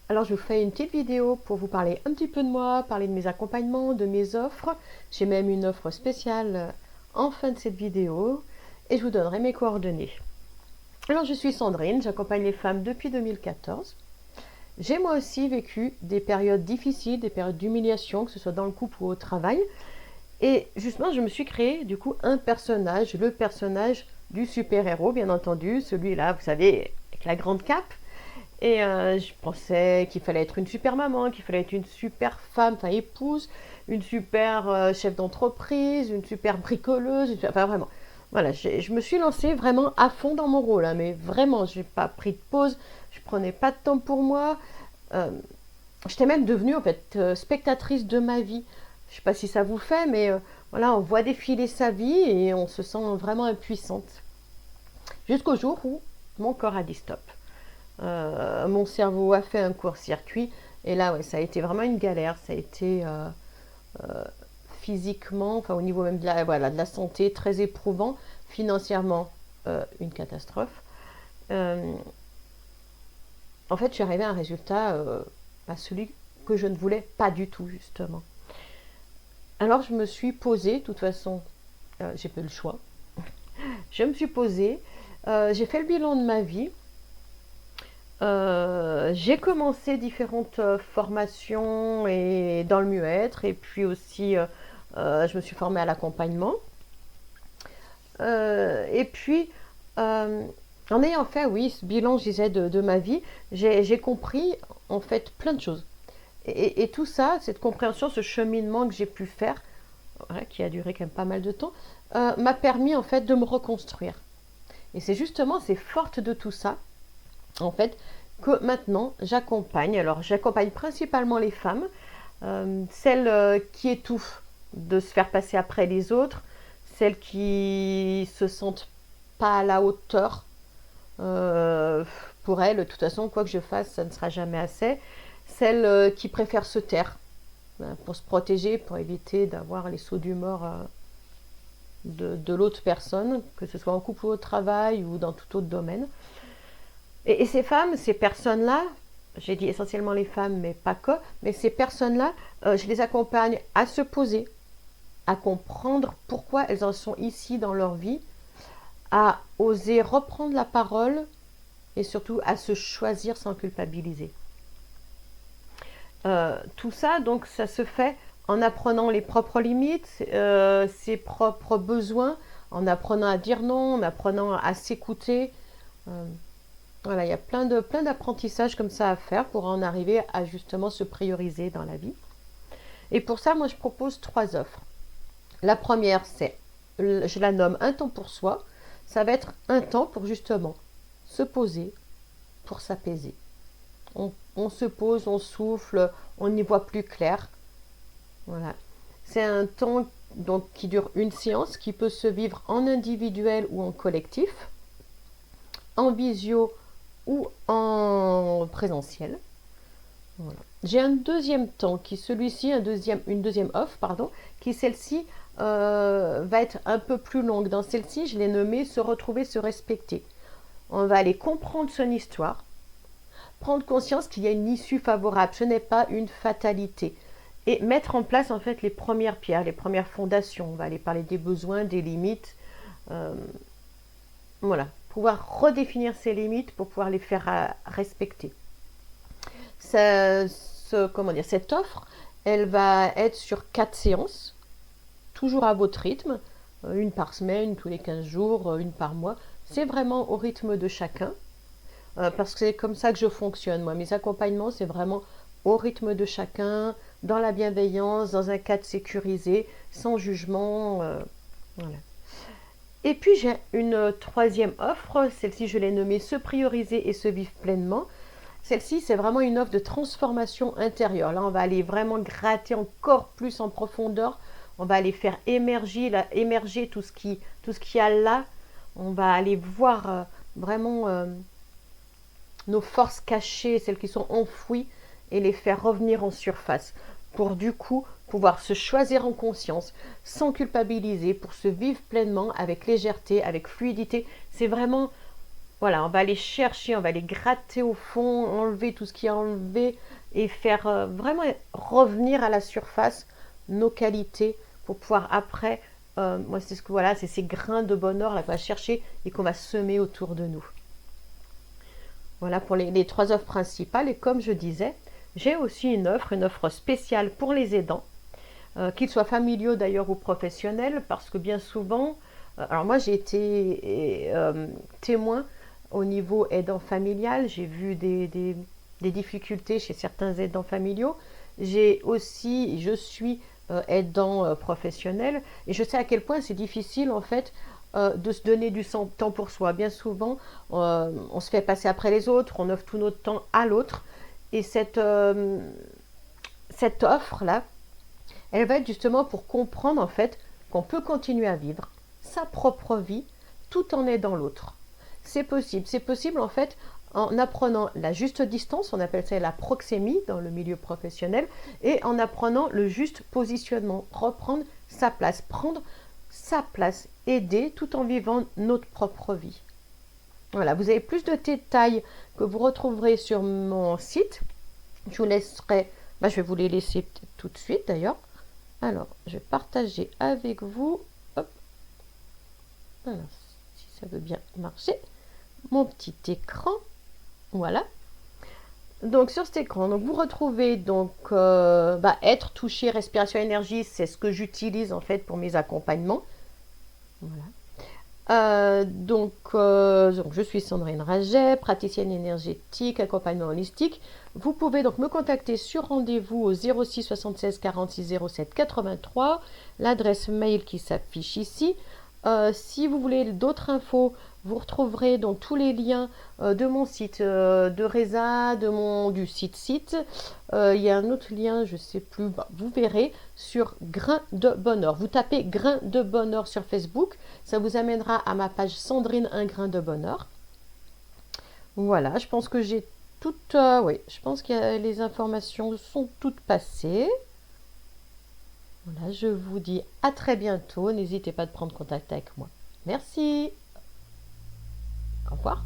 Alors, je vous fais une petite vidéo pour vous parler un petit peu de moi, parler de mes accompagnements, de mes offres. J'ai même une offre spéciale en fin de cette vidéo et je vous donnerai mes coordonnées. Alors, je suis Sandrine, j'accompagne les femmes depuis 2014. J'ai moi aussi vécu des périodes difficiles, des périodes d'humiliation, que ce soit dans le couple ou au travail. Et justement, je me suis créé du coup un personnage, le personnage du super-héros, bien entendu, celui-là, vous savez, avec la grande cape. Et je pensais qu'il fallait être une super maman, qu'il fallait être une super femme, enfin épouse, une super chef d'entreprise, une super bricoleuse, enfin vraiment. Voilà, je me suis lancée vraiment à fond dans mon rôle, hein, mais vraiment, je n'ai pas pris de pause, je prenais pas de temps pour moi. Euh, J'étais même devenue en fait spectatrice de ma vie. Je sais pas si ça vous fait, mais voilà, on voit défiler sa vie et on se sent vraiment impuissante. Jusqu'au jour où mon corps a dit stop. Mon cerveau a fait un court-circuit. Et là, ouais, ça a été vraiment une galère. Ça a été euh, physiquement, enfin au niveau même de voilà, de la santé, très éprouvant. Financièrement, une catastrophe. Euh, En fait, je suis arrivée à un résultat, celui que je ne voulais pas du tout, justement. Alors, je me suis posée, de toute façon, j'ai pas eu le choix. Je me suis posée, j'ai fait le bilan de ma vie. J'ai commencé différentes formations et dans le mieux-être et puis aussi je me suis formée à l'accompagnement. Et puis en ayant fait, oui, ce bilan, je disais, de ma vie, j'ai compris en fait plein de choses. Et tout ça, cette compréhension, ce cheminement que j'ai pu faire, voilà, qui a duré quand même pas mal de temps, m'a permis en fait de me reconstruire. Et c'est justement, c'est forte de tout ça, en fait, que maintenant j'accompagne. Alors j'accompagne principalement les femmes, celles qui étouffent de se faire passer après les autres, celles qui se sentent pas à la hauteur. Euh, pour elles, de toute façon, quoi que je fasse, ça ne sera jamais assez. Celles qui préfèrent se taire pour se protéger, pour éviter d'avoir les sauts d'humeur de l'autre personne, que ce soit en couple ou au travail ou dans tout autre domaine. Et ces femmes, ces personnes-là, j'ai dit essentiellement les femmes, mais pas que, mais ces personnes-là, je les accompagne à se poser, à comprendre pourquoi elles en sont ici dans leur vie, à oser reprendre la parole et surtout à se choisir sans culpabiliser. Tout ça, donc, ça se fait en apprenant les propres limites, ses propres besoins, en apprenant à dire non, en apprenant à s'écouter. Euh, Voilà, il y a plein d'apprentissages comme ça à faire pour en arriver à justement se prioriser dans la vie. Et pour ça, moi, je propose 3 offres. La première, c'est, je la nomme un temps pour soi. Ça va être un temps pour justement se poser, pour s'apaiser. On se pose, on souffle, on y voit plus clair. Voilà. C'est un temps donc, qui dure une séance, qui peut se vivre en individuel ou en collectif, en visio ou en présentiel. Voilà. J'ai un deuxième temps qui celui-ci, une deuxième offre, pardon, qui celle-ci va être un peu plus longue. Dans celle-ci, je l'ai nommée se retrouver, se respecter. On va aller comprendre son histoire, prendre conscience qu'il y a une issue favorable, ce n'est pas une fatalité. Et mettre en place en fait les premières pierres, les premières fondations. On va aller parler des besoins, des limites. Euh, voilà, pouvoir redéfinir ses limites pour pouvoir les faire respecter. Comment dire, cette offre, elle va être sur 4 séances, toujours à votre rythme, une par semaine, tous les 15 jours, une par mois. C'est vraiment au rythme de chacun, parce que c'est comme ça que je fonctionne. Moi, mes accompagnements, c'est vraiment au rythme de chacun, dans la bienveillance, dans un cadre sécurisé, sans jugement. Voilà. Et puis j'ai une troisième offre, celle-ci je l'ai nommée se prioriser et se vivre pleinement. Celle-ci, c'est vraiment une offre de transformation intérieure. Là, on va aller vraiment gratter encore plus en profondeur. On va aller faire émerger tout ce qui a là. On va aller voir vraiment nos forces cachées, celles qui sont enfouies, et les faire revenir en surface. Pour du coup pouvoir se choisir en conscience, sans culpabiliser, pour se vivre pleinement, avec légèreté, avec fluidité. C'est vraiment Voilà, on va aller chercher, on va aller gratter au fond, enlever tout ce qui est enlevé et faire vraiment revenir à la surface nos qualités pour pouvoir après, moi c'est ce que voilà, c'est ces grains de bonheur là qu'on va chercher et qu'on va semer autour de nous. Voilà pour les 3 offres principales. Et comme je disais, j'ai aussi une offre spéciale pour les aidants, qu'ils soient familiaux d'ailleurs ou professionnels, parce que bien souvent, alors moi j'ai été témoin au niveau aidant familial, j'ai vu des difficultés chez certains aidants familiaux. Je suis aidant professionnel et je sais à quel point c'est difficile en fait de se donner du temps pour soi. Bien souvent, on se fait passer après les autres, on offre tout notre temps à l'autre. Et cette offre-là, elle va être justement pour comprendre en fait qu'on peut continuer à vivre sa propre vie tout en aidant l'autre. C'est possible. C'est possible en fait en apprenant la juste distance, on appelle ça la proxémie dans le milieu professionnel, et en apprenant le juste positionnement, reprendre sa place, prendre sa place, aider tout en vivant notre propre vie. Voilà, vous avez plus de détails que vous retrouverez sur mon site. Je vous laisserai, je vais vous les laisser tout de suite d'ailleurs. Alors, je vais partager avec vous. Hop. Alors, si ça veut bien marcher. Mon petit écran. Voilà. Donc, sur cet écran, donc, vous retrouvez donc être touché, respiration, énergie. C'est ce que j'utilise en fait pour mes accompagnements. Voilà. Donc, je suis Sandrine Raget, praticienne énergétique, accompagnement holistique. Vous pouvez donc me contacter sur rendez-vous au 06 76 46 07 83, l'adresse mail qui s'affiche ici. Si vous voulez d'autres infos, vous retrouverez donc tous les liens de mon site de Reza, du site. Il y a un autre lien, je ne sais plus, vous verrez sur Grain de Bonheur. Vous tapez Grain de Bonheur sur Facebook, ça vous amènera à ma page Sandrine Un Grain de Bonheur. Voilà, je pense que j'ai toutes, oui, je pense que les informations sont toutes passées. Voilà, je vous dis à très bientôt. N'hésitez pas à prendre contact avec moi. Merci. Au revoir.